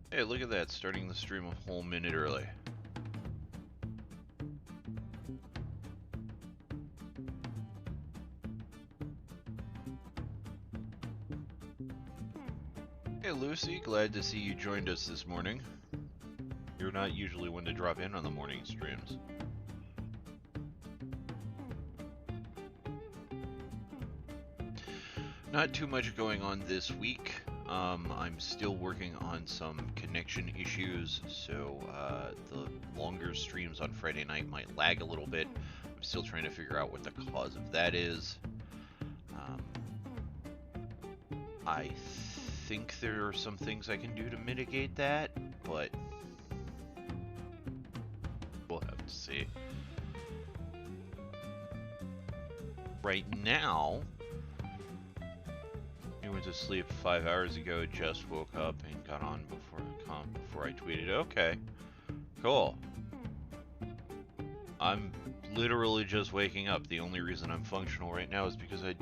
Hey, look at that, starting the stream a whole minute early. Hey Lucy, glad to see you joined us this morning. You're not usually one to drop in on the morning streams. Not too much going on this week. I'm still working on some connection issues, so the longer streams on Friday night might lag a little bit. I'm still trying to figure out what the cause of that is. I think there are some things I can do to mitigate that, but we'll have to see. Right now, I went to sleep 5 hours ago, just woke up and got on before I tweeted. Okay, cool. I'm literally just waking up. The only reason I'm functional right now is because I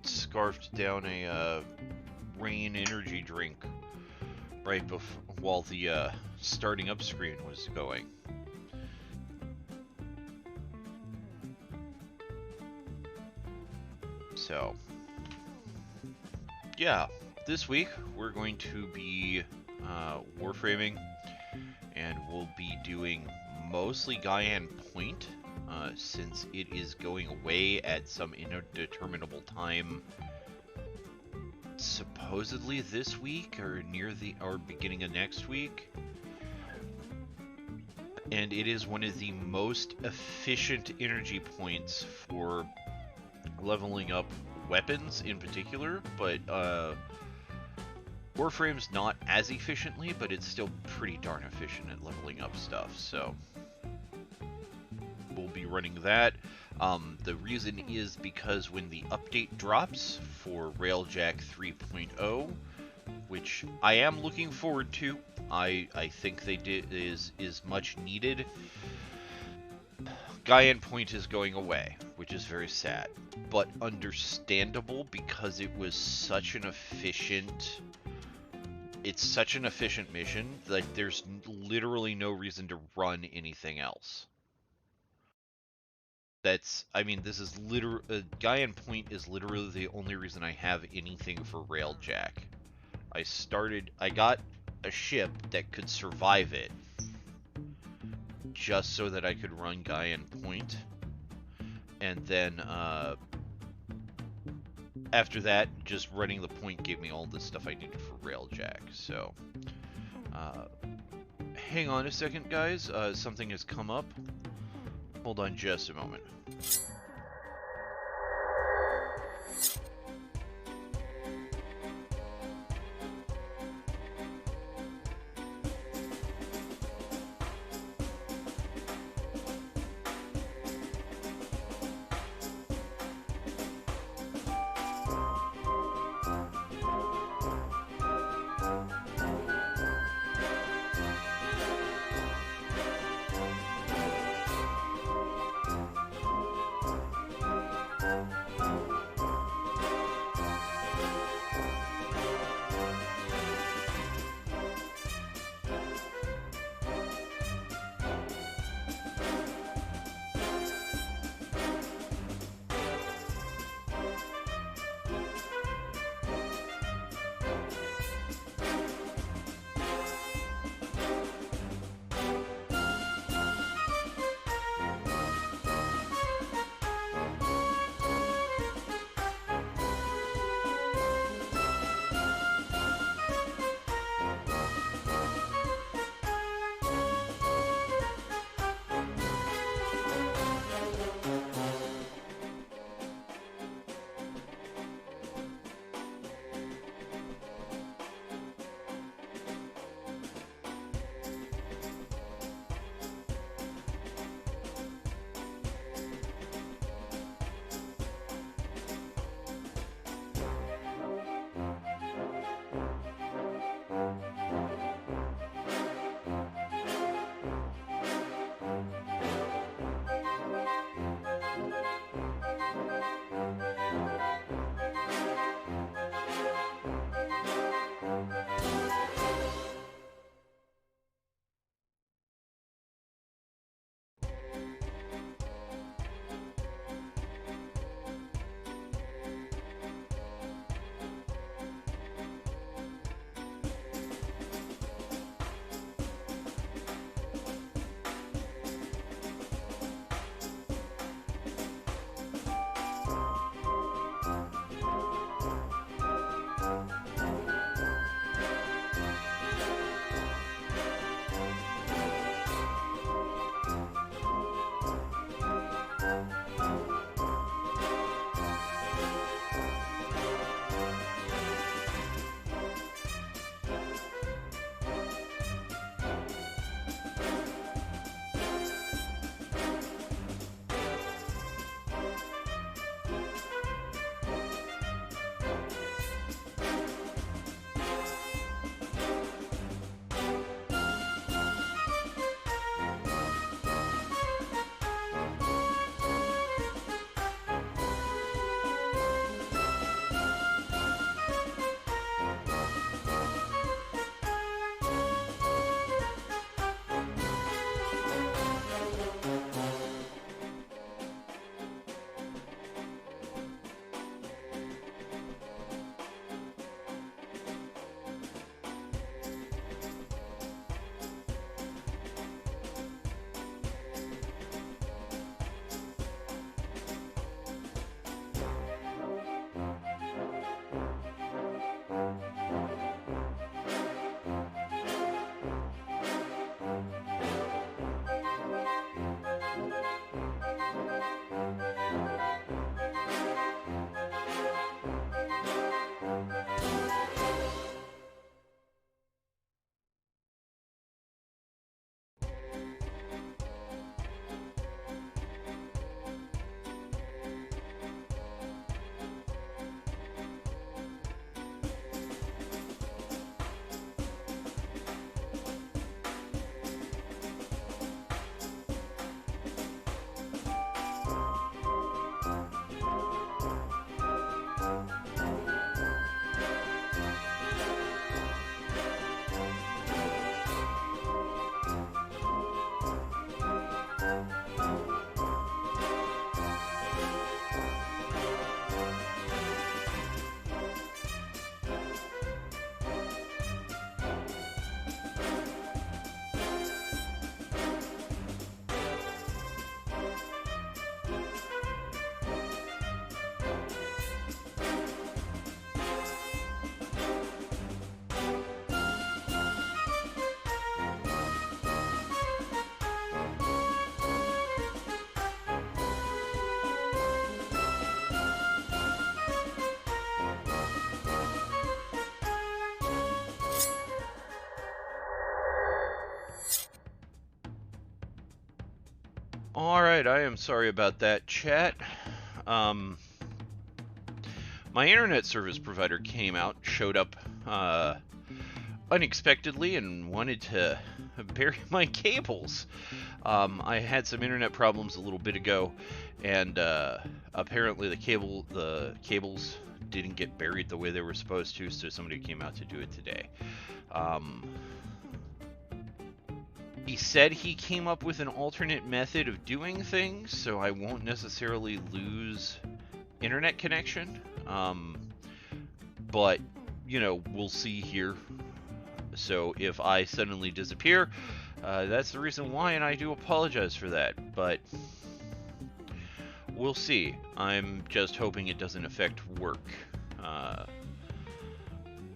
scarfed down a Rain energy drink right before while the starting up screen was going. So yeah, this week we're going to be Warframing, and we'll be doing mostly Gaian Point, since it is going away at some indeterminable time, supposedly this week or beginning of next week. And it is one of the most efficient energy points for leveling up weapons in particular, but Warframe's not as efficiently, but it's still pretty darn efficient at leveling up stuff, so we'll be running that. The reason is because when the update drops for Railjack 3.0, which I am looking forward to, I think is much needed. Gaian Point is going away, which is very sad, but understandable because it was such an efficient. It's such an efficient mission that there's literally no reason to run anything else. I mean, this is Gaian Point is literally the only reason I have anything for Railjack. I got a ship that could survive it, just so that I could run Gaian Point, and then after that, just running the point gave me all the stuff I needed for Railjack. So hang on a second, guys. Something has come up. Hold on just a moment. Alright, I am sorry about that, chat. My internet service provider came out, showed up unexpectedly, and wanted to bury my cables. I had some internet problems a little bit ago, and apparently the cables didn't get buried the way they were supposed to, so somebody came out to do it today. He said he came up with an alternate method of doing things, so I won't necessarily lose internet connection. But, you know, we'll see here. So if I suddenly disappear, that's the reason why, and I do apologize for that. But we'll see. I'm just hoping it doesn't affect work.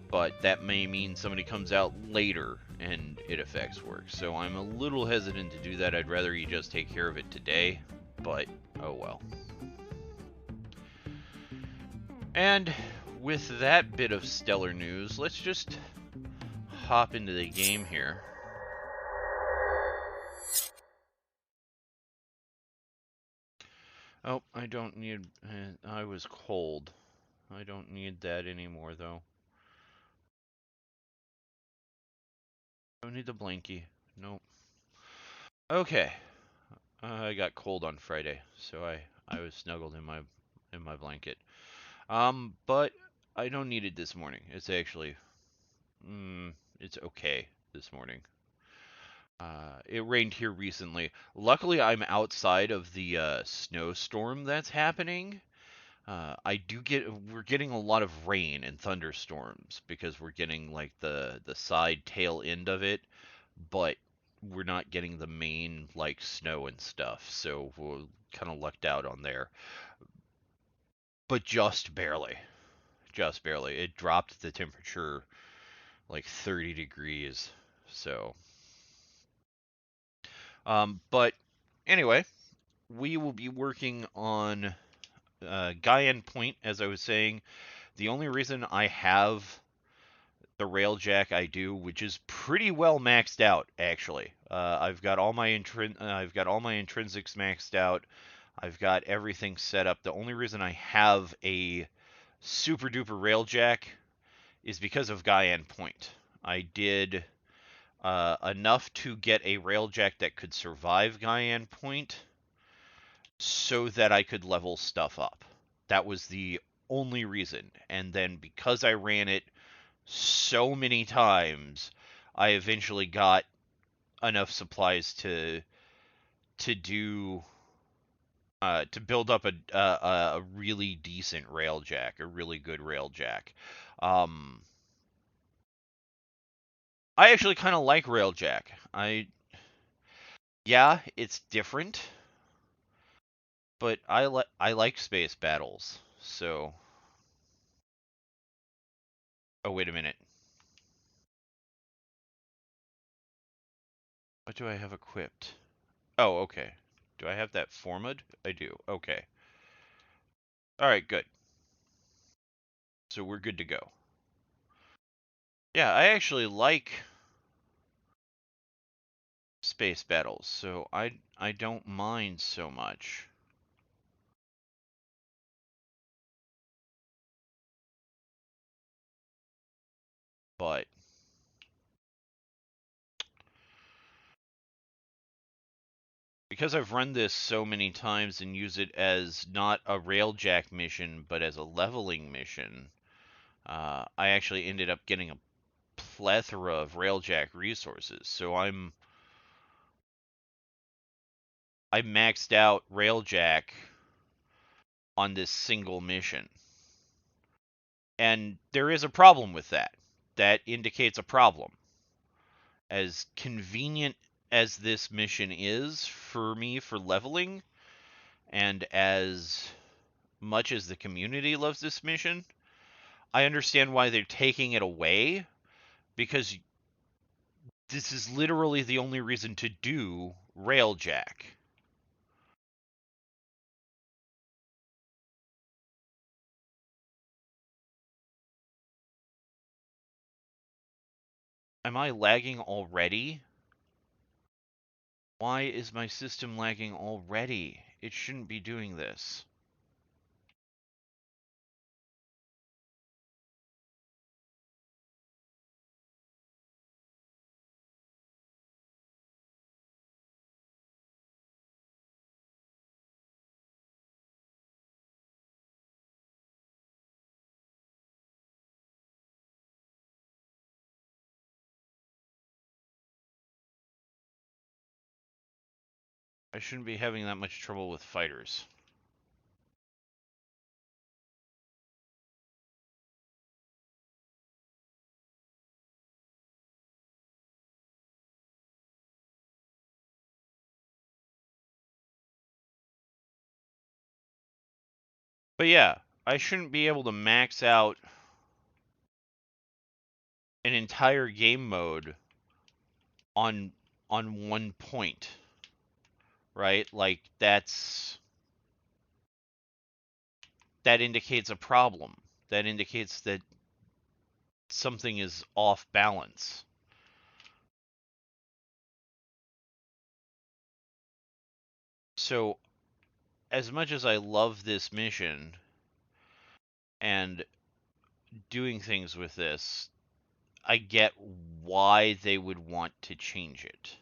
But that may mean somebody comes out later and it affects work. So I'm a little hesitant to do that. I'd rather you just take care of it today, but oh well. And with that bit of stellar news, let's just hop into the game here. Oh, I don't need... I was cold. I don't need that anymore, though. Don't need the blankie. Nope. Okay. I got cold on Friday, so I was snuggled in my blanket. But I don't need it this morning. It's actually... it's okay this morning. It rained here recently. Luckily, I'm outside of the snowstorm that's happening. We're getting a lot of rain and thunderstorms because we're getting like the side tail end of it, but we're not getting the main like snow and stuff. So we're kind of lucked out on there, but just barely, just barely. It dropped the temperature like 30 degrees. So, but anyway, we will be working on Guyan Point, as I was saying. The only reason I have the Railjack I do, which is pretty well maxed out, actually. I've got all my intrinsics maxed out. I've got everything set up. The only reason I have a super duper Railjack is because of Guyan Point. I did enough to get a Railjack that could survive Guyan Point so that I could level stuff up. That was the only reason. And then because I ran it so many times, I eventually got enough supplies to do to build up a really decent Railjack, a really good Railjack. I actually kind of like Railjack. Yeah, it's different, but I like space battles. So, oh wait a minute. What do I have equipped? Oh, okay. Do I have that Formid? I do. Okay. All right, good. So we're good to go. Yeah, I actually like space battles, so I don't mind so much. But because I've run this so many times and use it as not a Railjack mission, but as a leveling mission, I actually ended up getting a plethora of Railjack resources. So I maxed out Railjack on this single mission. And there is a problem with that. That indicates a problem. As convenient as this mission is for me for leveling, and as much as the community loves this mission, I understand why they're taking it away, because this is literally the only reason to do Railjack. Am I lagging already? Why is my system lagging already? It shouldn't be doing this. I shouldn't be having that much trouble with fighters. But yeah, I shouldn't be able to max out an entire game mode on one point, right? Like that indicates a problem. That indicates that something is off balance. So, as much as I love this mission and doing things with this, I get why they would want to change it.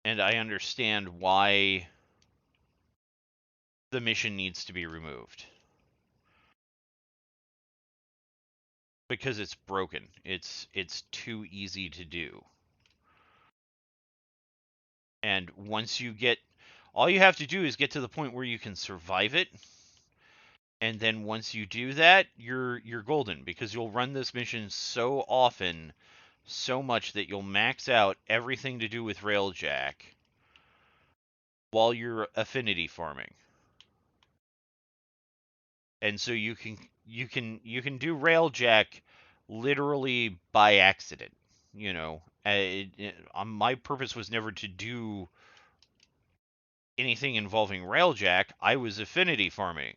And I understand why the mission needs to be removed. Because it's broken. It's too easy to do. And once you get, all you have to do is get to the point where you can survive it. And then once you do that, you're golden, because you'll run this mission so often, so much that you'll max out everything to do with Railjack while you're affinity farming. And so you can do Railjack literally by accident. You know, my purpose was never to do anything involving Railjack. I was affinity farming.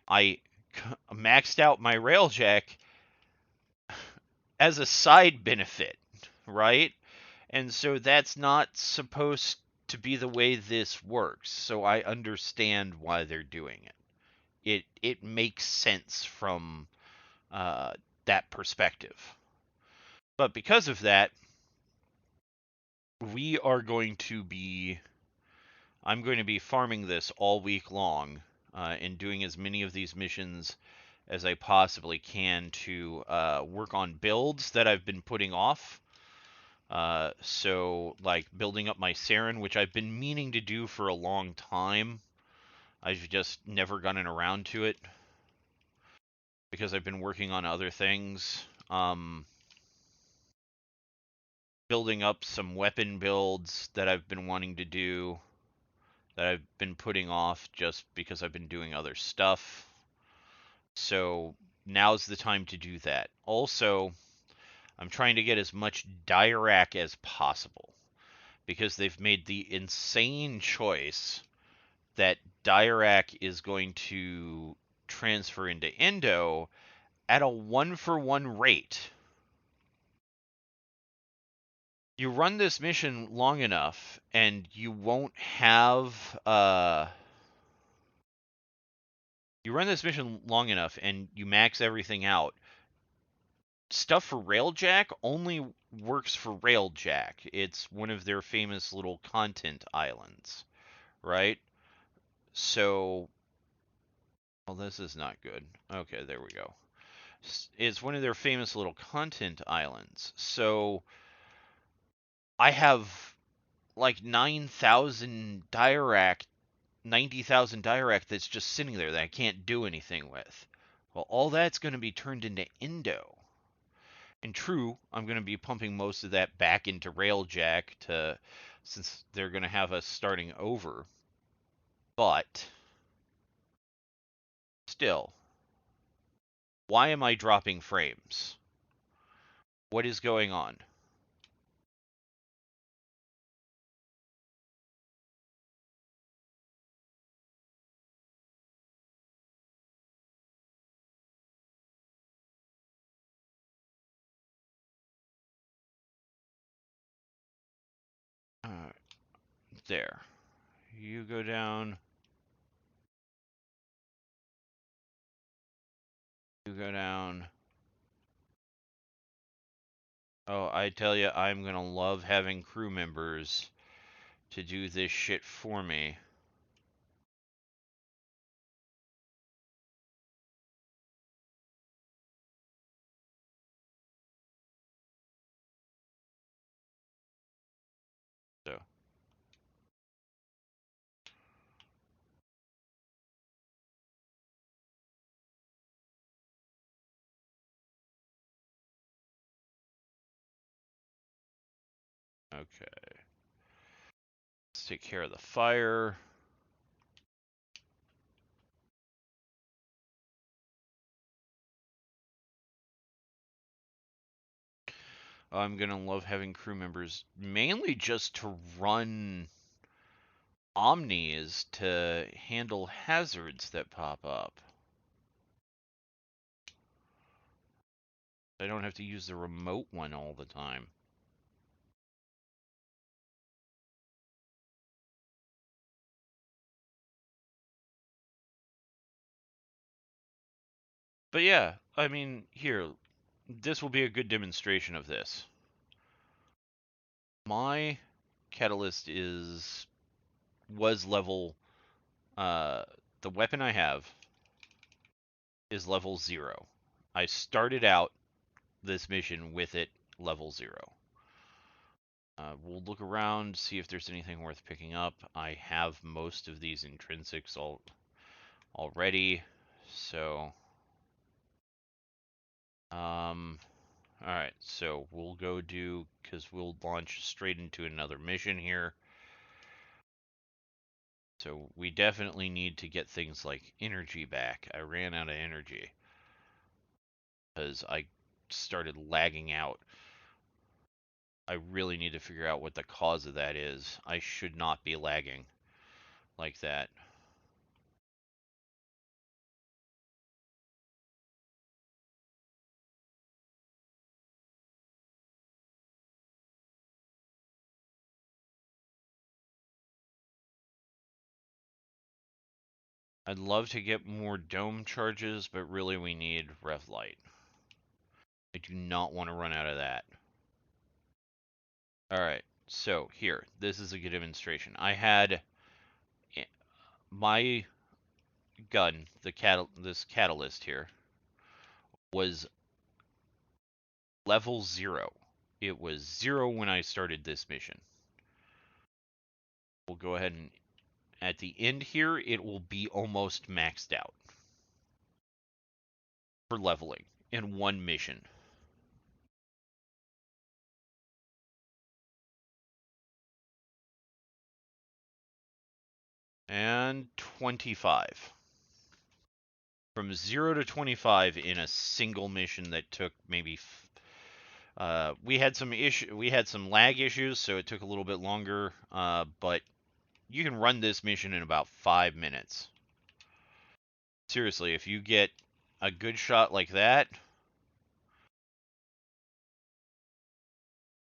I maxed out my Railjack as a side benefit, right? And so that's not supposed to be the way this works. So I understand why they're doing it. It makes sense from that perspective. But because of that, we are going to be. I'm going to be farming this all week long and doing as many of these missions as I possibly can to work on builds that I've been putting off. So, like building up my Saryn, which I've been meaning to do for a long time. I've just never gotten around to it because I've been working on other things. Building up some weapon builds that I've been wanting to do, that I've been putting off just because I've been doing other stuff. So now's the time to do that. Also, I'm trying to get as much Dirac as possible, because they've made the insane choice that Dirac is going to transfer into Endo at a 1-for-1 rate. You run this mission long enough, and you won't have you run this mission long enough, and you max everything out. Stuff for Railjack only works for Railjack. It's one of their famous little content islands, right? So, well, this is not good. Okay, there we go. It's one of their famous little content islands. So, I have like 9,000 Dirac, 90,000 Dirac that's just sitting there that I can't do anything with. Well, all that's going to be turned into Indo. And true, I'm going to be pumping most of that back into Railjack since they're going to have us starting over. But still, why am I dropping frames? What is going on? There. You go down. You go down. Oh, I tell you, I'm gonna love having crew members to do this shit for me. So. Okay. Let's take care of the fire. I'm gonna love having crew members, mainly just to run omnis to handle hazards that pop up. I don't have to use the remote one all the time. But yeah, I mean, here, this will be a good demonstration of this. My catalyst was level, the weapon I have is level 0. I started out this mission with it level 0. We'll look around, see if there's anything worth picking up. I have most of these intrinsics already, so alright, so we'll go do, because we'll launch straight into another mission here. So we definitely need to get things like energy back. I ran out of energy because I started lagging out. I really need to figure out what the cause of that is. I should not be lagging like that. I'd love to get more dome charges, but really we need Rev Light. I do not want to run out of that. Alright, so here, this is a good demonstration. I had my gun, this catalyst here, was level 0. It was 0 when I started this mission. We'll go ahead and at the end here, it will be almost maxed out for leveling in one mission. And 25. From 0 to 25 in a single mission that took maybe we had some lag issues, so it took a little bit longer, but you can run this mission in about 5 minutes. Seriously, if you get a good shot like that,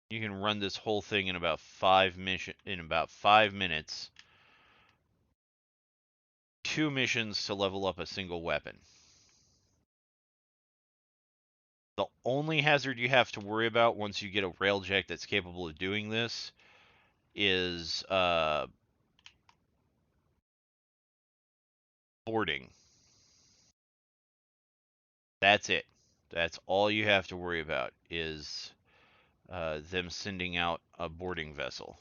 you can run this whole thing in about 5 minutes. 2 missions to level up a single weapon. The only hazard you have to worry about once you get a Railjack that's capable of doing this is boarding. That's it. That's all you have to worry about is them sending out a boarding vessel.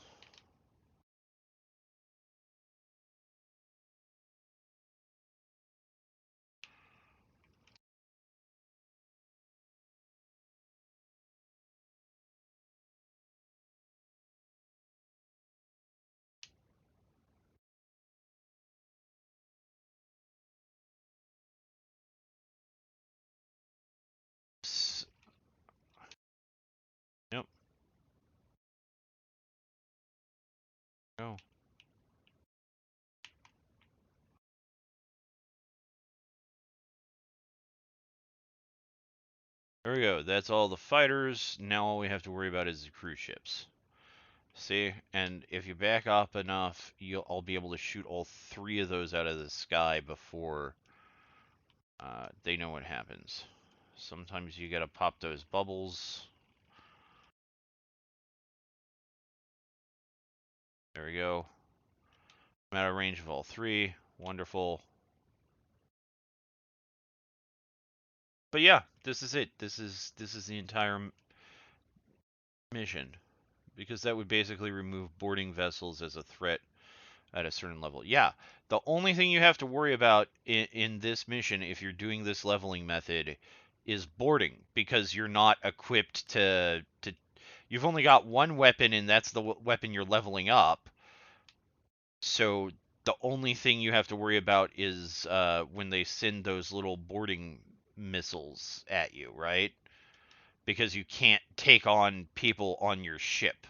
Yep. Go. There we go. That's all the fighters. Now all we have to worry about is the cruise ships. See, and if you back up enough, I'll be able to shoot all three of those out of the sky before they know what happens. Sometimes you gotta pop those bubbles. There we go. I'm out of range of all three. Wonderful. But yeah, this is it. This is the entire mission, because that would basically remove boarding vessels as a threat at a certain level. Yeah, the only thing you have to worry about in this mission, if you're doing this leveling method, is boarding, because you're not equipped to. You've only got one weapon, and that's the weapon you're leveling up. So the only thing you have to worry about is when they send those little boarding missiles at you, right? Because you can't take on people on your ship.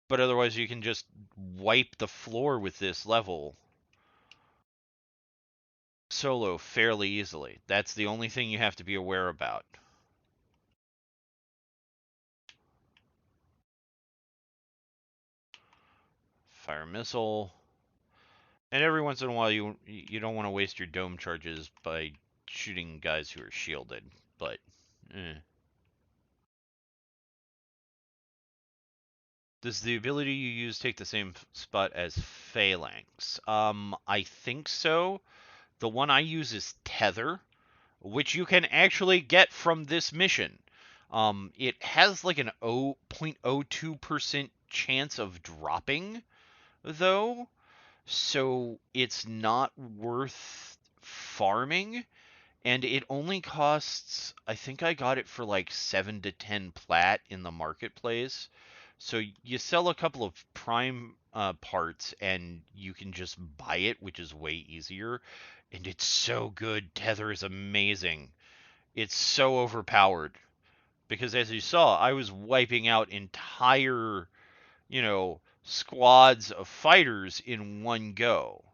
But otherwise, you can just wipe the floor with this level solo fairly easily. That's the only thing you have to be aware about. Fire missile. And every once in a while, you don't want to waste your dome charges by shooting guys who are shielded. But, Does the ability you use take the same spot as Phalanx? I think so. The one I use is Tether, which you can actually get from this mission. It has like an 0.02% chance of dropping, though, so it's not worth farming, and it only costs, I think I got it for like 7 to 10 plat in the marketplace. So you sell a couple of prime parts and you can just buy it, which is way easier. And it's so good. Tether is amazing. It's so overpowered. Because as you saw, I was wiping out entire, squads of fighters in one go.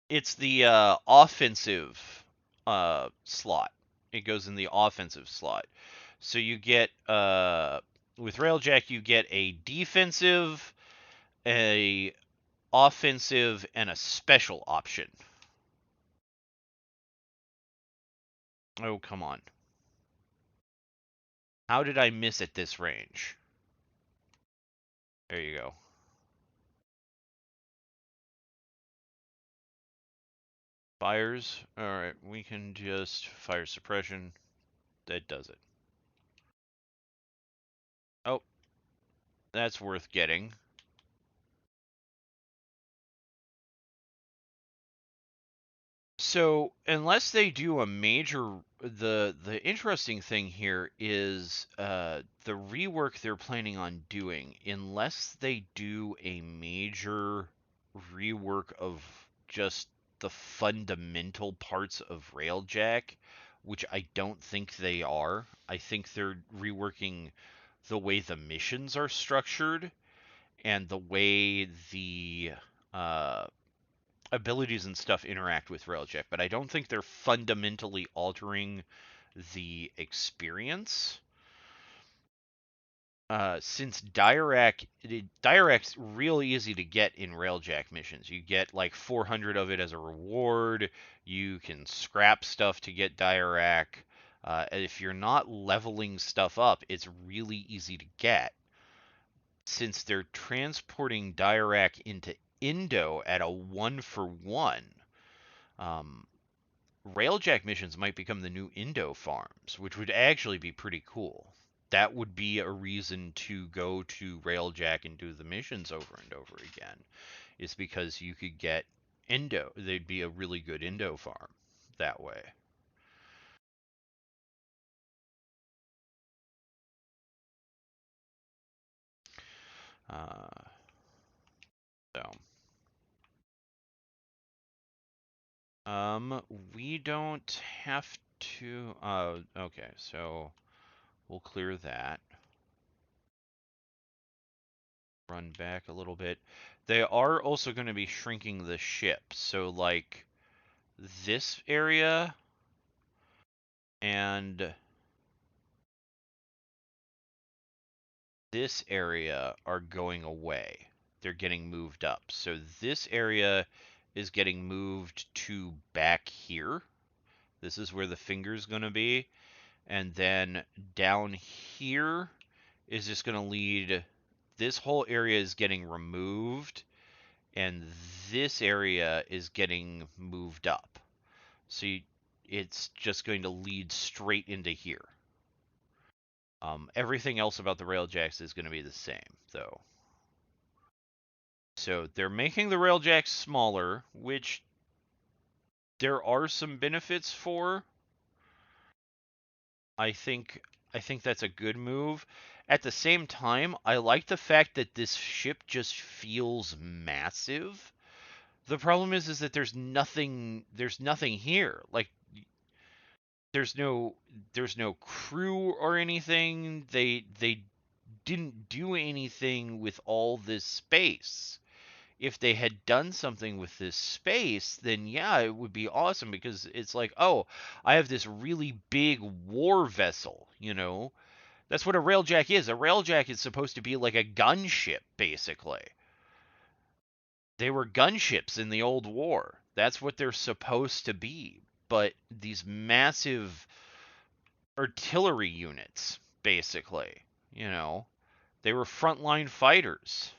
It's the offensive slot. It goes in the offensive slot. So you get with Railjack you get a defensive, a offensive, and a special option. Oh, come on. How did I miss at this range? There you go. Fires. Alright, we can just fire suppression. That does it. Oh, that's worth getting. So, unless they do a major, the interesting thing here is the rework they're planning on doing. Unless they do a major rework of just the fundamental parts of Railjack, which I don't think they are. I think they're reworking the way the missions are structured and the way the uh, abilities and stuff interact with Railjack, but I don't think they're fundamentally altering the experience. Since Dirac's real easy to get in Railjack missions. You get like 400 of it as a reward. You can scrap stuff to get Dirac. If you're not leveling stuff up, it's really easy to get. Since they're transporting Dirac into Indo at a 1-for-1, um, Railjack missions might become the new Indo farms, which would actually be pretty cool. That would be a reason to go to Railjack and do the missions over and over again, is because you could get Indo. They'd be a really good Indo farm that way. Uh, so, um, we don't have to. Okay, so we'll clear that. Run back a little bit. They are also going to be shrinking the ship. So, like, this area and this area are going away. They're getting moved up. So this area is getting moved to back here. This is where the finger's going to be. And then down here is just going to lead, this whole area is getting removed, and this area is getting moved up. So it's just going to lead straight into here. Everything else about the Railjacks is going to be the same, though. So they're making the Railjacks smaller, which there are some benefits for. I think that's a good move. At the same time, I like the fact that this ship just feels massive. The problem is that there's nothing here. Like there's no crew or anything. They didn't do anything with all this space. If they had done something with this space, then yeah, it would be awesome, because it's like, oh, I have this really big war vessel, you know? That's what a railjack is. A railjack is supposed to be like a gunship, basically. They were gunships in the old war. That's what they're supposed to be. But these massive artillery units, basically, you know, they were frontline fighters.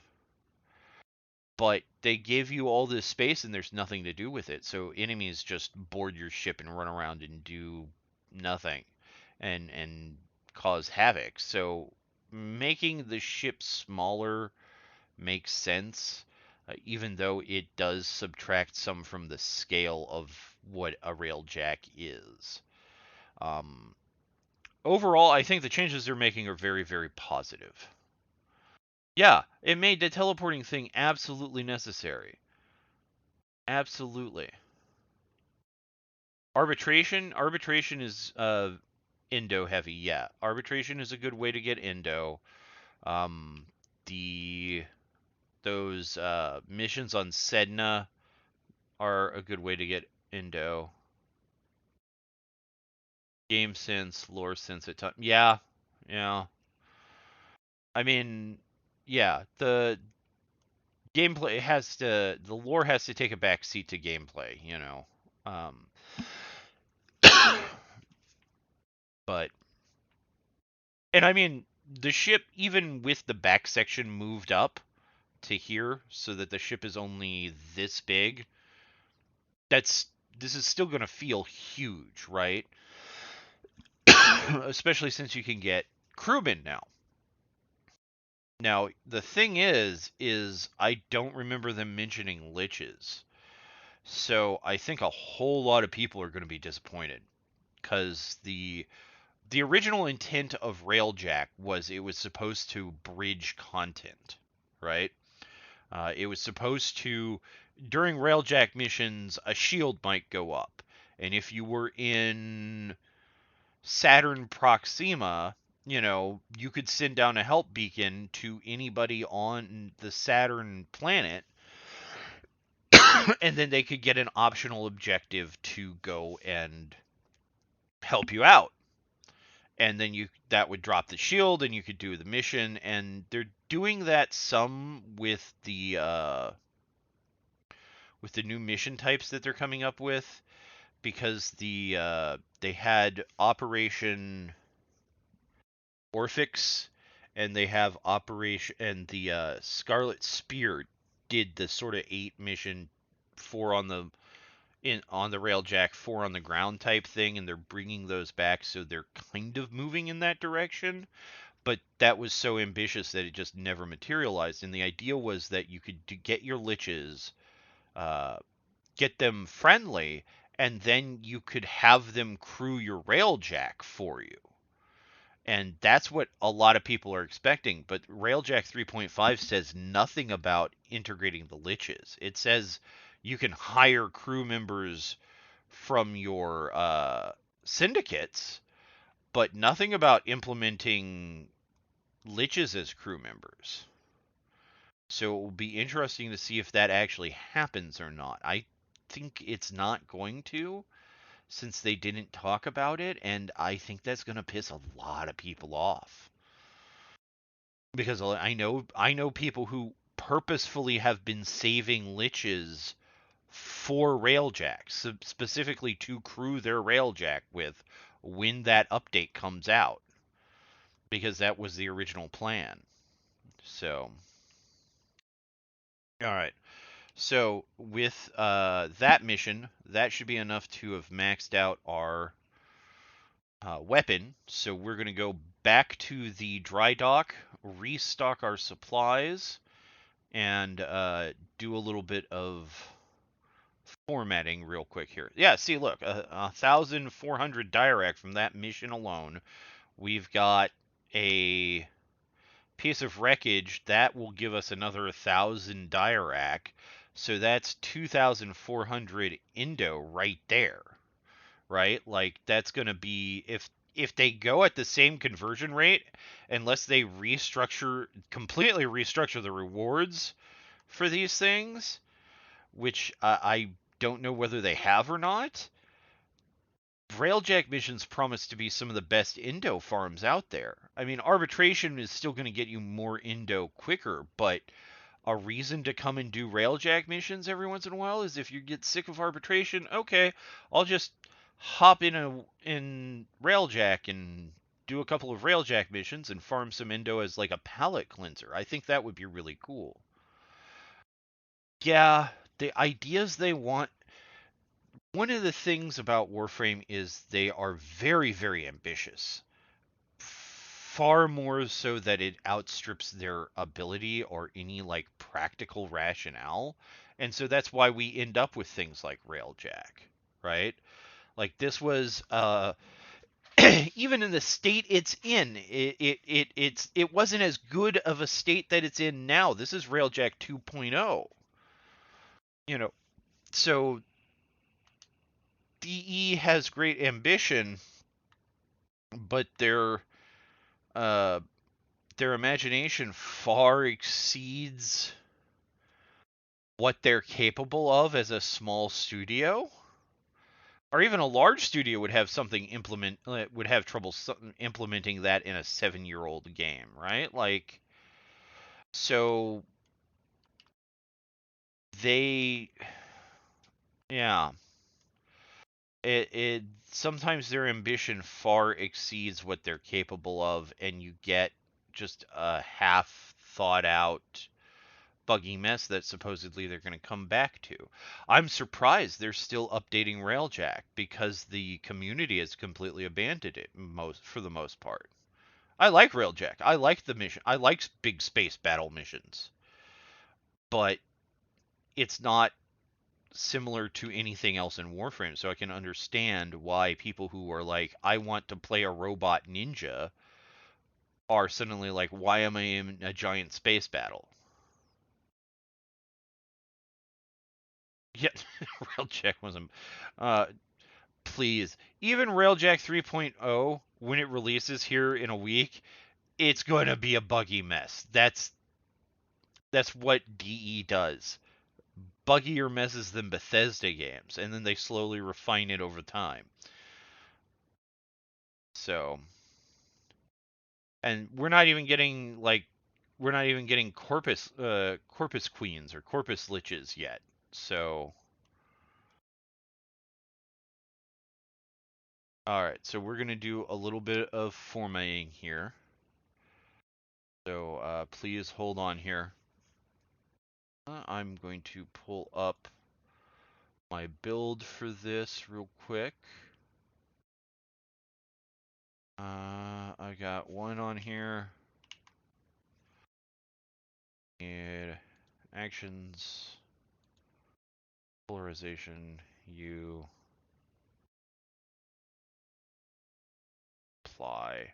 But they give you all this space and there's nothing to do with it. So enemies just board your ship and run around and do nothing and cause havoc. So making the ship smaller makes sense, even though it does subtract some from the scale of what a railjack is. Overall, I think the changes they're making are very, very positive. Yeah, it made the teleporting thing absolutely necessary. Absolutely. Arbitration is Indo heavy. Yeah, arbitration is a good way to get Indo. Um, the those missions on Sedna are a good way to get Indo. Game sense, lore sense at time. Yeah, yeah. I mean, yeah. The gameplay has to, the lore has to take a back seat to gameplay. You know. But, and I mean, the ship, even with the back section moved up to here so that the ship is only this big, this is still going to feel huge, right? Especially since you can get crewmen now. Now, the thing is I don't remember them mentioning liches. So I think a whole lot of people are going to be disappointed, because the original intent of Railjack was it was supposed to bridge content, right? It was supposed to, during Railjack missions, a shield might go up. And if you were in Saturn Proxima, you know, you could send down a help beacon to anybody on the Saturn planet, and then they could get an optional objective to go and help you out. And then that would drop the shield and you could do the mission, and they're doing that some with the new mission types that they're coming up with, because they had Operation Orphix, and they have Operation, and the Scarlet Spear did the sort of 8 mission, 4 on the Railjack, 4 on the ground type thing, and they're bringing those back, so they're kind of moving in that direction. But that was so ambitious that it just never materialized. And the idea was that you could get your liches, get them friendly, and then you could have them crew your Railjack for you. And that's what a lot of people are expecting. But Railjack 3.5 says nothing about integrating the liches. It says you can hire crew members from your syndicates, but nothing about implementing liches as crew members. So it will be interesting to see if that actually happens or not. I think it's not going to, since they didn't talk about it, and I think that's going to piss a lot of people off. because I know people who purposefully have been saving liches for Railjack, specifically to crew their Railjack with when that update comes out, because that was the original plan. So, all right. So with that mission, that should be enough to have maxed out our weapon. So we're going to go back to the dry dock, restock our supplies, and do a little bit of formatting real quick here. Yeah, see, look, 1,400 Dirac from that mission alone. We've got a piece of wreckage that will give us another 1,000 Dirac. So that's 2,400 Indo right there, right? Like that's going to be if they go at the same conversion rate, unless they completely restructure the rewards for these things, which I don't know whether they have or not. Railjack missions promise to be some of the best Indo farms out there. I mean, arbitration is still going to get you more Indo quicker, but a reason to come and do Railjack missions every once in a while is if you get sick of arbitration, okay, I'll just hop in Railjack and do a couple of Railjack missions and farm some Indo as like a palate cleanser. I think that would be really cool. Yeah, the ideas they want. One of the things about Warframe is they are very, very ambitious. Far more so that it outstrips their ability or any like practical rationale. And so that's why we end up with things like Railjack, right? Like this was even in the state it's in, it wasn't as good of a state that it's in now. This is Railjack 2.0. You know, so DE has great ambition, but uh, their imagination far exceeds what they're capable of as a small studio. Or even a large studio would have would have trouble implementing that in a 7-year-old game, right? Like, so they, yeah, it sometimes their ambition far exceeds what they're capable of, and you get just a half thought out buggy mess that supposedly they're going to come back to. I'm surprised they're still updating Railjack because the community has completely abandoned it for the most part. I like Railjack. I like the mission. I like big space battle missions, but it's not similar to anything else in Warframe, so I can understand why people who are like, I want to play a robot ninja, are suddenly like, why am I in a giant space battle? Yeah, Railjack wasn't. Uh, please, even Railjack 3.0, when it releases here in a week, it's going to be a buggy mess. That's what DE does. Buggier messes than Bethesda games, and then they slowly refine it over time. So, and we're not even getting Corpus Queens or Corpus Liches yet. So, all right, so we're gonna do a little bit of formatting here. So please hold on here. I'm going to pull up my build for this real quick. I got one on here. And actions, polarization, you apply.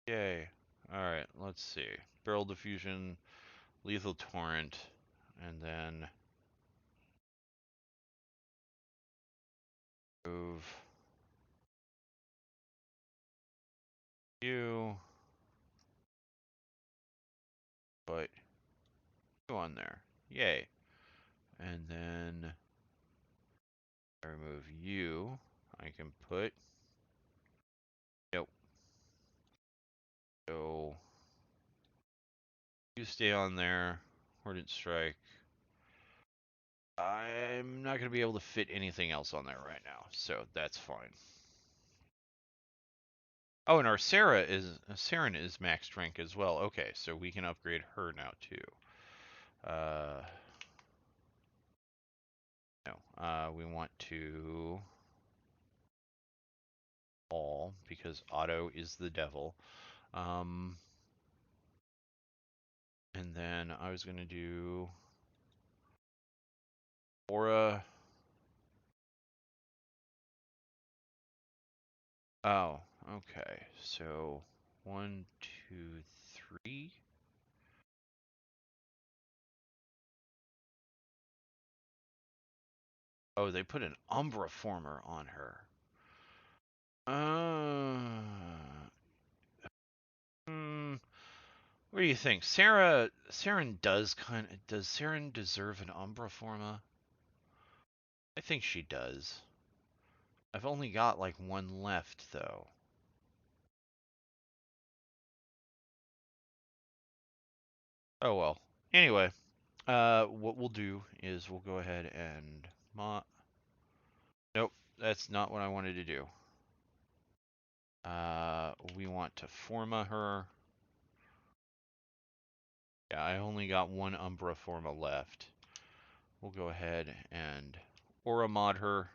Yay. Alright, let's see. Barrel diffusion, lethal torrent, and then move you, but you on there. Yay. And then I remove you. I can put, nope, So you stay on there. Hornet Strike. I'm not going to be able to fit anything else on there right now, so that's fine. Oh, and our Saryn is max rank as well. Okay, so we can upgrade her now too. No, we want to all because auto is the devil. And then I was gonna do aura. Oh, okay. So 1, 2, 3. Oh, they put an Umbra former on her. Hmm. What do you think? Saryn does Saryn deserve an Umbra forma? I think she does. I've only got like one left though. Oh well. Anyway, what we'll do is we'll go ahead and Nope, that's not what I wanted to do. We want to forma her. Yeah, I only got one Umbra forma left. We'll go ahead and aura mod her.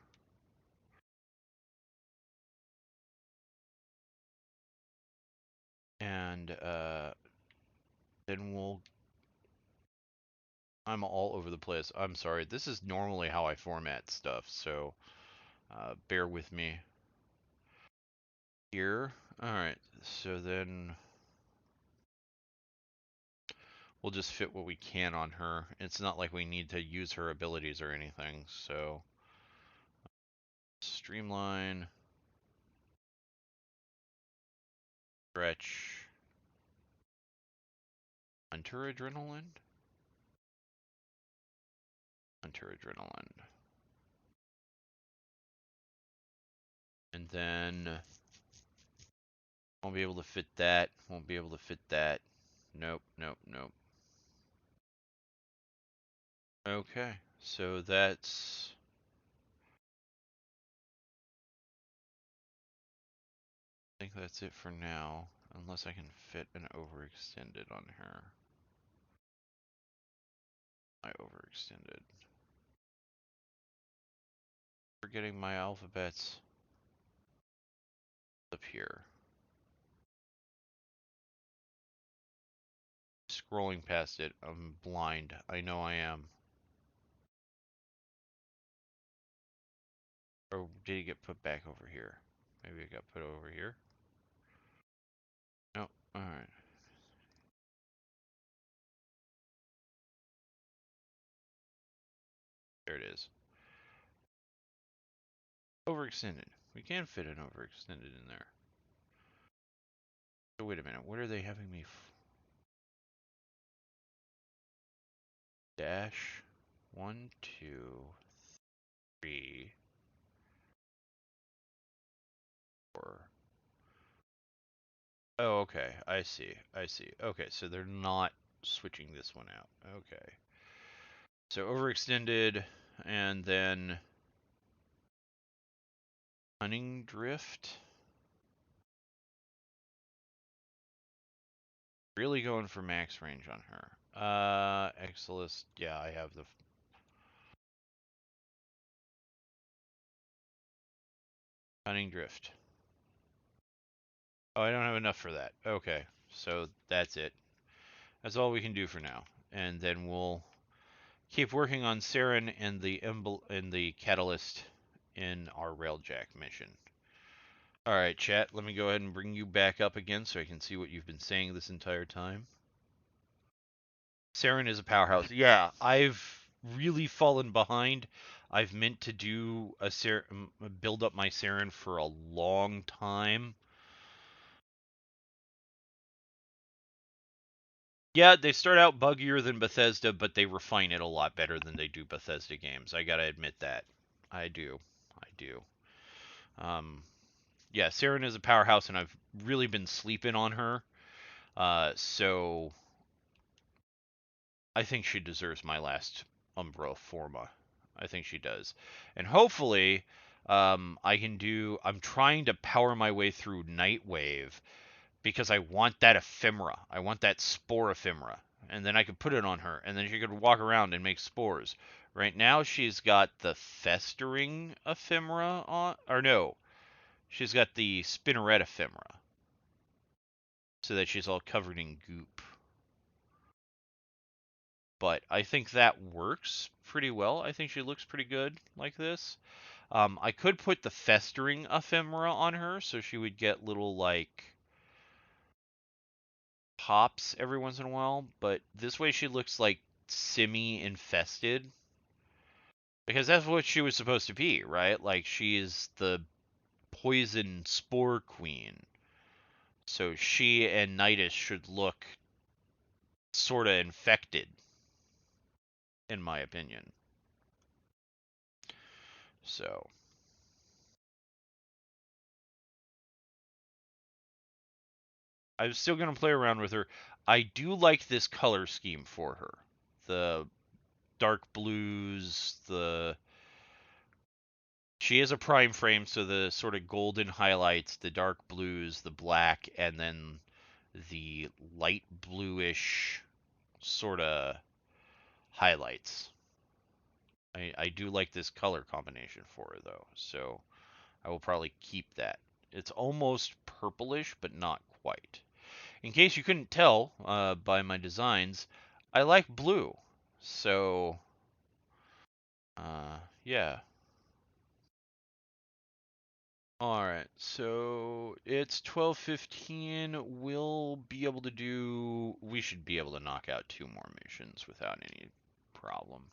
And then I'm all over the place. I'm sorry. This is normally how I format stuff, so bear with me here. Alright, so then we'll just fit what we can on her. It's not like we need to use her abilities or anything, so streamline, stretch, hunter adrenaline, hunter adrenaline. And then won't be able to fit that, won't be able to fit that. Nope, nope, nope. Okay, so that's I think that's it for now, unless I can fit an overextended on her. I overextended. Forgetting my alphabets up here. Scrolling past it, I'm blind. I know I am. Or did it get put back over here? Maybe it got put over here. No, alright. There it is. Overextended. We can fit an overextended in there. So wait a minute, what are they having me dash? 1, 2, 3, 4. Oh, okay. I see. I see. Okay, so they're not switching this one out. Okay. So overextended, and then Cunning Drift. Really going for max range on her. Exilist. Yeah, I have the Cunning Drift. Oh, I don't have enough for that. Okay, so that's it. That's all we can do for now, and then we'll keep working on Saryn and the Catalyst in our Railjack mission. Alright, chat, let me go ahead and bring you back up again so I can see what you've been saying this entire time. Saryn is a powerhouse. Yeah, I've really fallen behind. I've meant to do a build up my Saryn for a long time. Yeah, they start out buggier than Bethesda, but they refine it a lot better than they do Bethesda games. I gotta admit that. I do. I do. Yeah, Saryn is a powerhouse, and I've really been sleeping on her. So I think she deserves my last Umbra Forma. I think she does. And hopefully, I can do. I'm trying to power my way through Nightwave because I want that ephemera. I want that spore ephemera. And then I could put it on her, and then she could walk around and make spores. Right now, she's got the festering ephemera on. Or no, she's got the spinneret ephemera. So that she's all covered in goop. But I think that works pretty well. I think she looks pretty good like this. I could put the festering ephemera on her, so she would get little, like, pops every once in a while, but this way she looks, like, semi-infested. Because that's what she was supposed to be, right? Like, she is the poison spore queen. So she and Nidus should look sort of infected, in my opinion. So I'm still going to play around with her. I do like this color scheme for her. The dark blues, the she is a prime frame, so the sort of golden highlights, the dark blues, the black, and then the light bluish sort of highlights. I do like this color combination for her, though, so I will probably keep that. It's almost purplish, but not quite. In case you couldn't tell by my designs, I like blue. So, yeah. Alright, so it's 12:15. We should be able to knock out 2 more missions without any problem.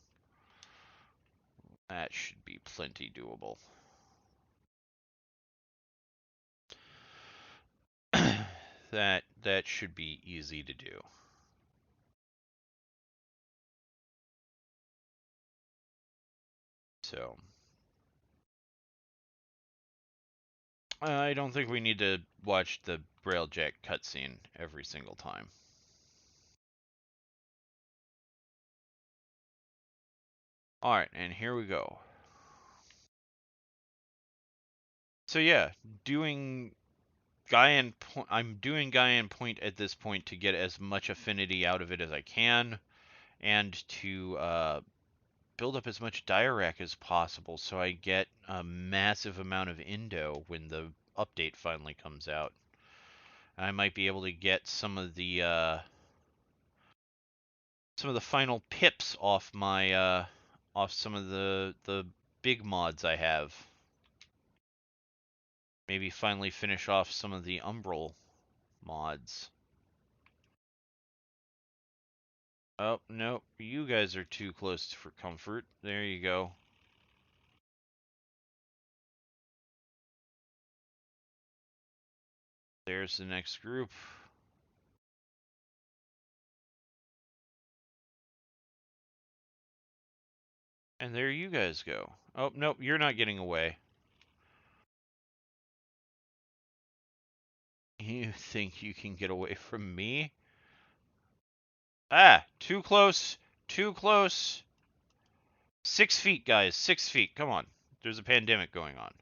That should be plenty doable. That should be easy to do. So, I don't think we need to watch the Railjack cutscene every single time. Alright, and here we go. So yeah, doing I'm doing Gaian Point at this point to get as much affinity out of it as I can, and to build up as much Dirac as possible so I get a massive amount of Indo when the update finally comes out. I might be able to get some of the final pips off my off some of the big mods I have. Maybe finally finish off some of the Umbral mods. Oh, no, you guys are too close for comfort. There you go. There's the next group. And there you guys go. Oh, nope, you're not getting away. You think you can get away from me? Ah, too close. Too close. 6 feet, guys. 6 feet. Come on. There's a pandemic going on.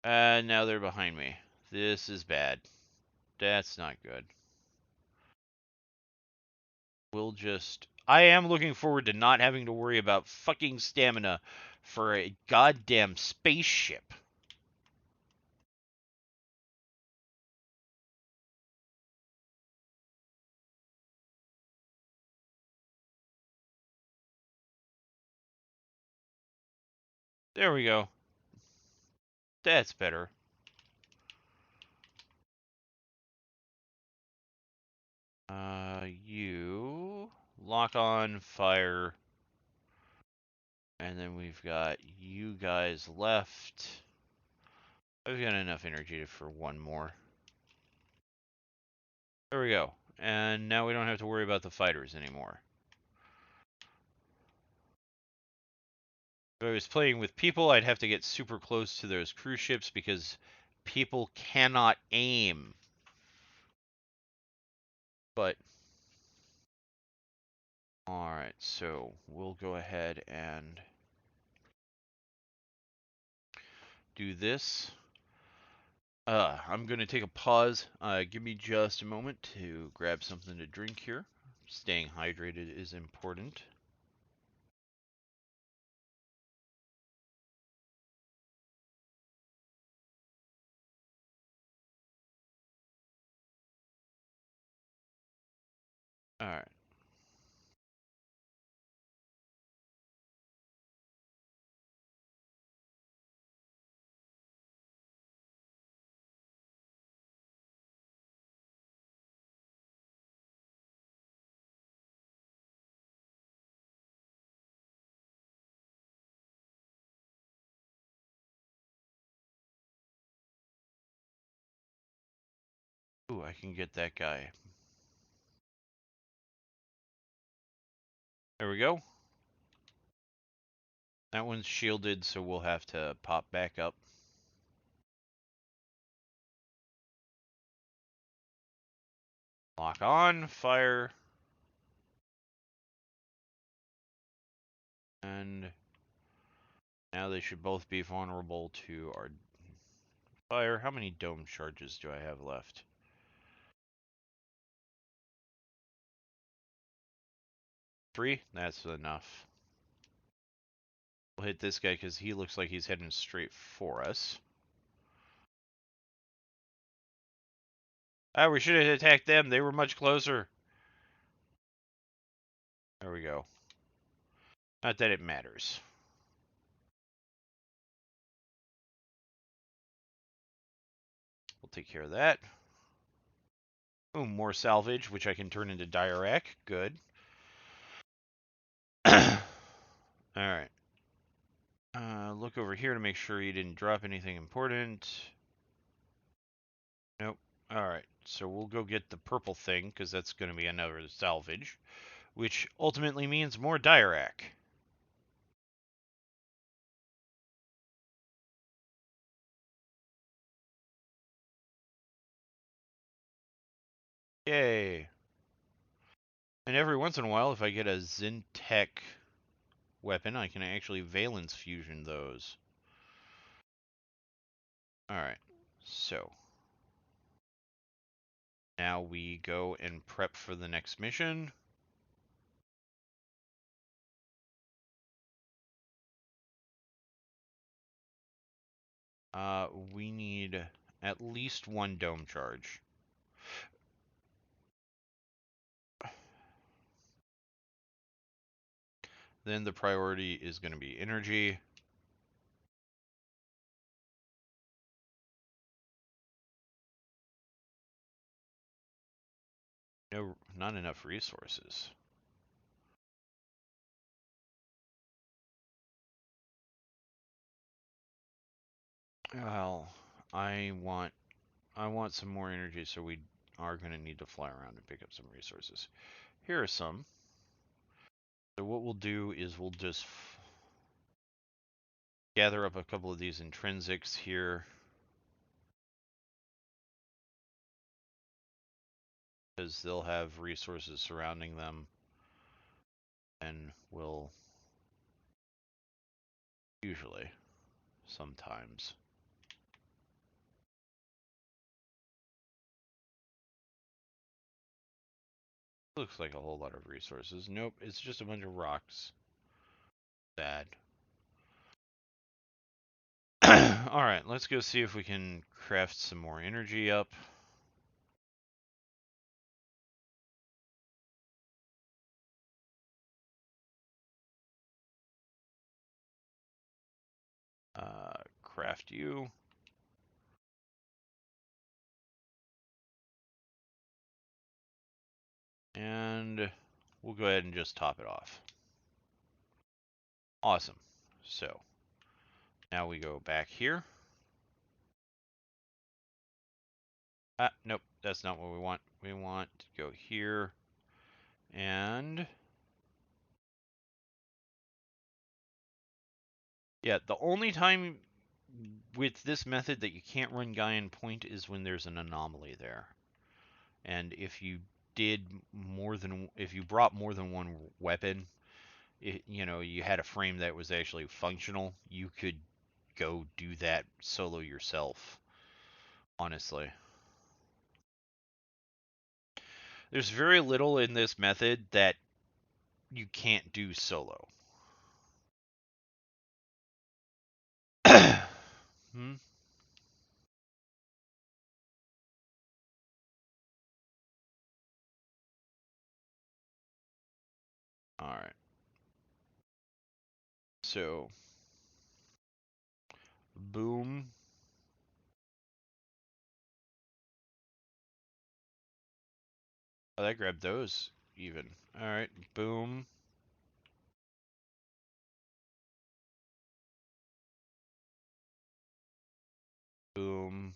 Now they're behind me. This is bad. That's not good. We'll just... I am looking forward to not having to worry about fucking stamina for a goddamn spaceship. There we go. That's better. You lock on fire. And then we've got you guys left. I've got enough energy for one more. There we go. And now we don't have to worry about the fighters anymore. If I was playing with people, I'd have to get super close to those cruise ships because people cannot aim. But, alright, so we'll go ahead and do this. I'm going to take a pause. Give me just a moment to grab something to drink here. Staying hydrated is important. Alright. Ooh, I can get that guy. There we go. That one's shielded, so we'll have to pop back up. Lock on, fire. And now they should both be vulnerable to our fire. How many dome charges do I have left? 3? That's enough. We'll hit this guy because he looks like he's heading straight for us. Ah, we should have attacked them. They were much closer. There we go. Not that it matters. We'll take care of that. Ooh, more salvage, which I can turn into Dirac. Good. Alright. Look over here to make sure you didn't drop anything important. Nope. Alright, so we'll go get the purple thing, because that's going to be another salvage. Which ultimately means more Dirac. Yay. And every once in a while, if I get a Zintech weapon, I can actually Valence fusion those. Alright, so now we go and prep for the next mission. We need at least 1 dome charge. Then the priority is going to be energy. No, not enough resources. Well, I want some more energy, so we are going to need to fly around and pick up some resources. Here are some. So what we'll do is we'll just gather up a couple of these intrinsics here. Because they'll have resources surrounding them. And will usually, sometimes. Looks like a whole lot of resources. Nope, it's just a bunch of rocks. Sad. Alright, let's go see if we can craft some more energy up. Craft you. And we'll go ahead and just top it off. Awesome. So, now we go back here. Nope, that's not what we want. We want to go here and Yeah, the only time with this method that you can't run guy in point is when there's an anomaly there. And if you if you brought more than one weapon, you know, you had a frame that was actually functional, you could go do that solo yourself, honestly. There's very little in this method that you can't do solo. Hmm? Alright. So, boom. Oh, that grabbed those even. Alright, boom. Boom.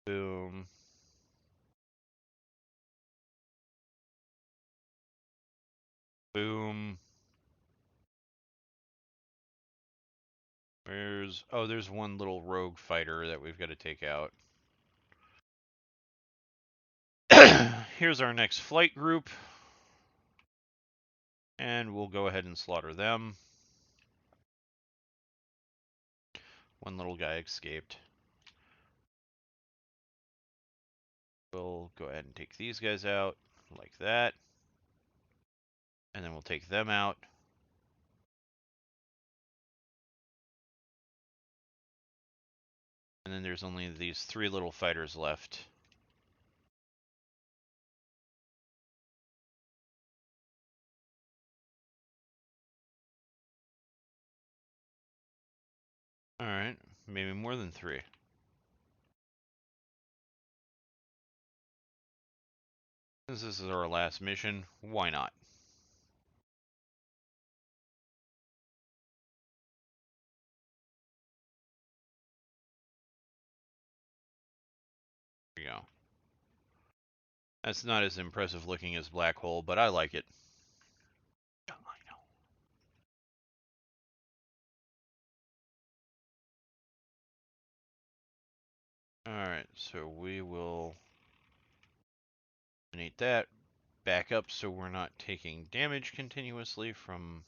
Boom. Boom. There's one little rogue fighter that we've got to take out. Here's our next flight group. And we'll go ahead and slaughter them. One little guy escaped. We'll go ahead and take these guys out, like that. And then we'll take them out. And then there's only these 3 little fighters left. Alright, maybe more than 3. Since this is our last mission, why not? There you go. That's not as impressive looking as Black Hole, but I like it. I know. Alright, so we will eliminate that. Back up so we're not taking damage continuously from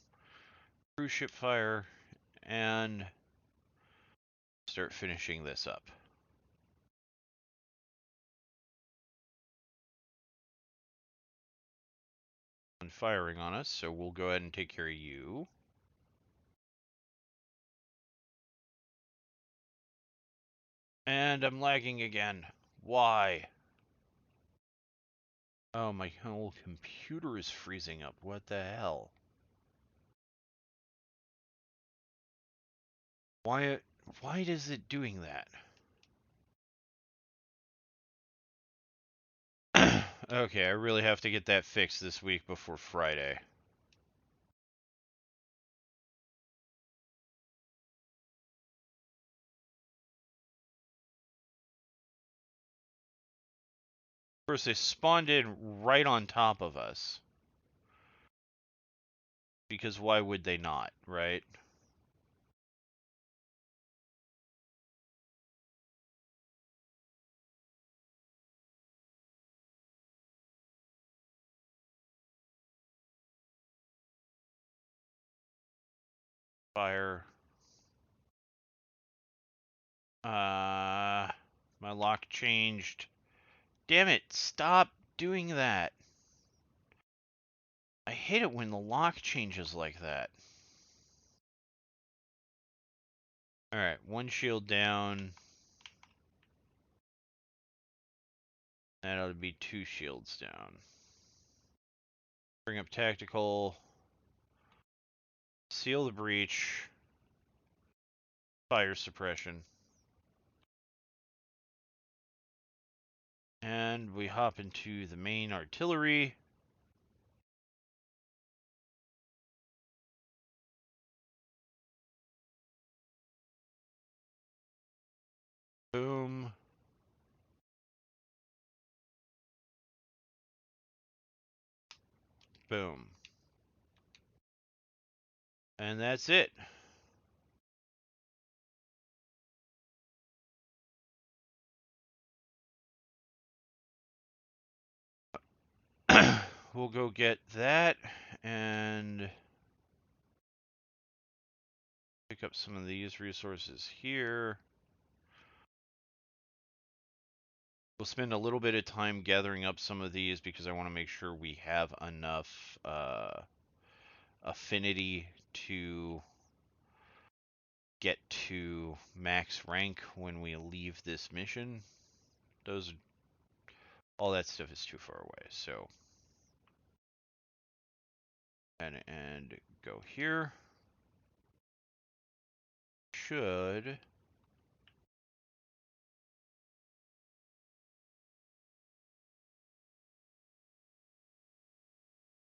cruise ship fire. And start finishing this up. And firing on us, so we'll go ahead and take care of you. And I'm lagging again. Why? Oh, my whole computer is freezing up. What the hell? Why is it doing that? Okay, I really have to get that fixed this week before Friday. Of course, they spawned in right on top of us. Because why would they not, right? Fire. My lock changed. Damn it, stop doing that. I hate it when the lock changes like that. Alright, 1 shield down. That ought to be 2 shields down. Bring up tactical. Seal the breach. Fire suppression. And we hop into the main artillery. Boom. Boom. And that's it. We'll go get that and pick up some of these resources here. We'll spend a little bit of time gathering up some of these because I want to make sure we have enough affinity to get to max rank when we leave this mission. All that stuff is too far away, so and go here. Should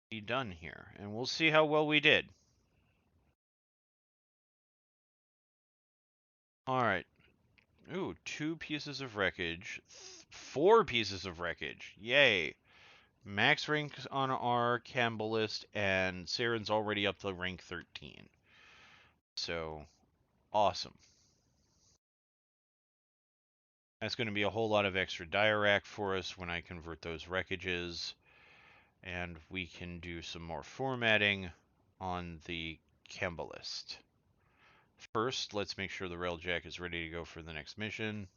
be done here, and we'll see how well we did. All right. Ooh, 2 pieces of wreckage, 4 pieces of wreckage. Yay. Max rank on our Campbellist, and Saryn's already up to rank 13. So, awesome. That's going to be a whole lot of extra diarac for us when I convert those wreckages. And we can do some more formatting on the Campbellist. First, let's make sure the Railjack is ready to go for the next mission.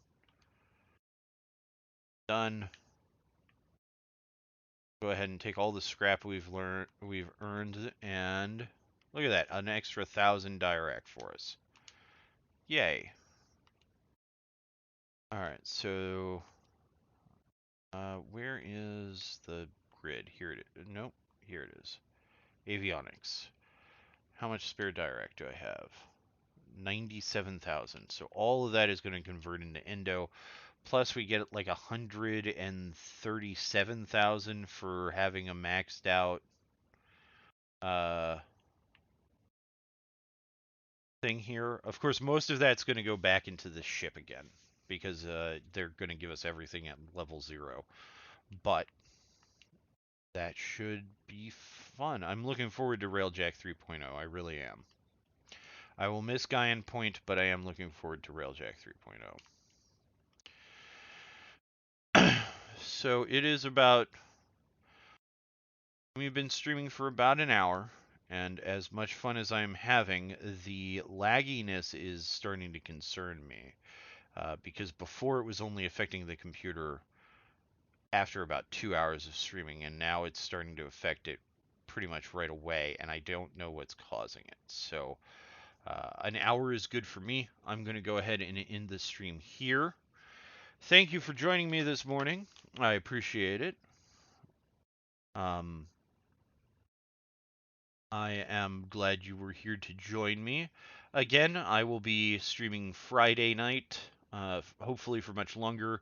Done. Go ahead and take all the scrap we've earned, and look at that, an extra 1,000 diarac for us. Yay. Alright, so where is the grid? Here it is. Nope, here it is. Avionics. How much spare diarac do I have? 97,000. So all of that is going to convert into endo. Plus we get like 137,000 for having a maxed out thing here. Of course, most of that's going to go back into the ship again because they're going to give us everything at level 0. But that should be fun. I'm looking forward to Railjack 3.0. I really am. I will miss Guyan Point, but I am looking forward to Railjack 3.0. So it is about... We've been streaming for about an hour, and as much fun as I'm having, the lagginess is starting to concern me. Because before it was only affecting the computer after about 2 hours of streaming, and now it's starting to affect it pretty much right away, and I don't know what's causing it. So an hour is good for me. I'm going to go ahead and end the stream here. Thank you for joining me this morning. I appreciate it. I am glad you were here to join me. Again, I will be streaming Friday night, hopefully for much longer.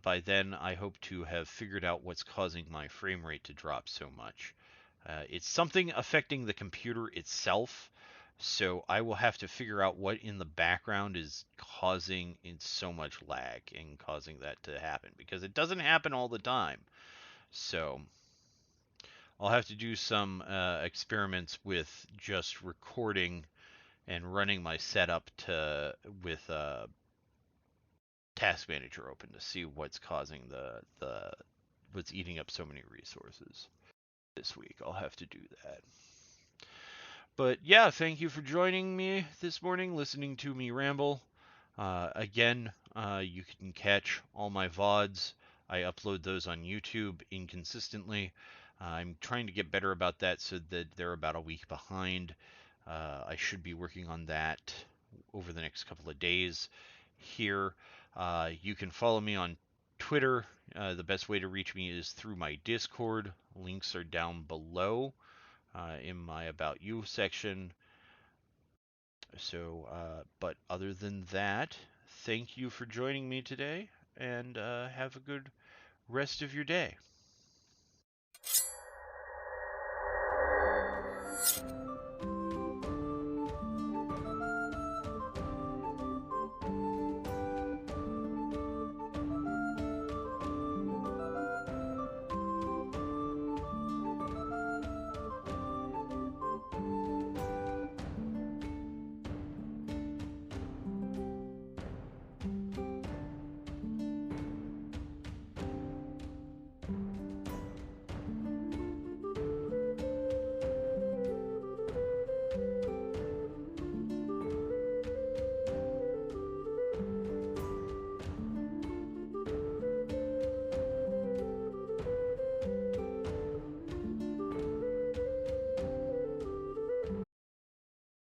By then, I hope to have figured out what's causing my frame rate to drop so much. It's something affecting the computer itself, so I will have to figure out what in the background is causing so much lag and causing that to happen, because it doesn't happen all the time. So I'll have to do some experiments with just recording and running my setup with Task Manager open to see what's causing what's eating up so many resources this week. I'll have to do that. But yeah, thank you for joining me this morning, listening to me ramble. Again, you can catch all my VODs. I upload those on YouTube inconsistently. I'm trying to get better about that so that they're about a week behind. I should be working on that over the next couple of days here. You can follow me on Twitter. The best way to reach me is through my Discord. Links are down below in my About You section. So, but other than that, thank you for joining me today, and have a good rest of your day.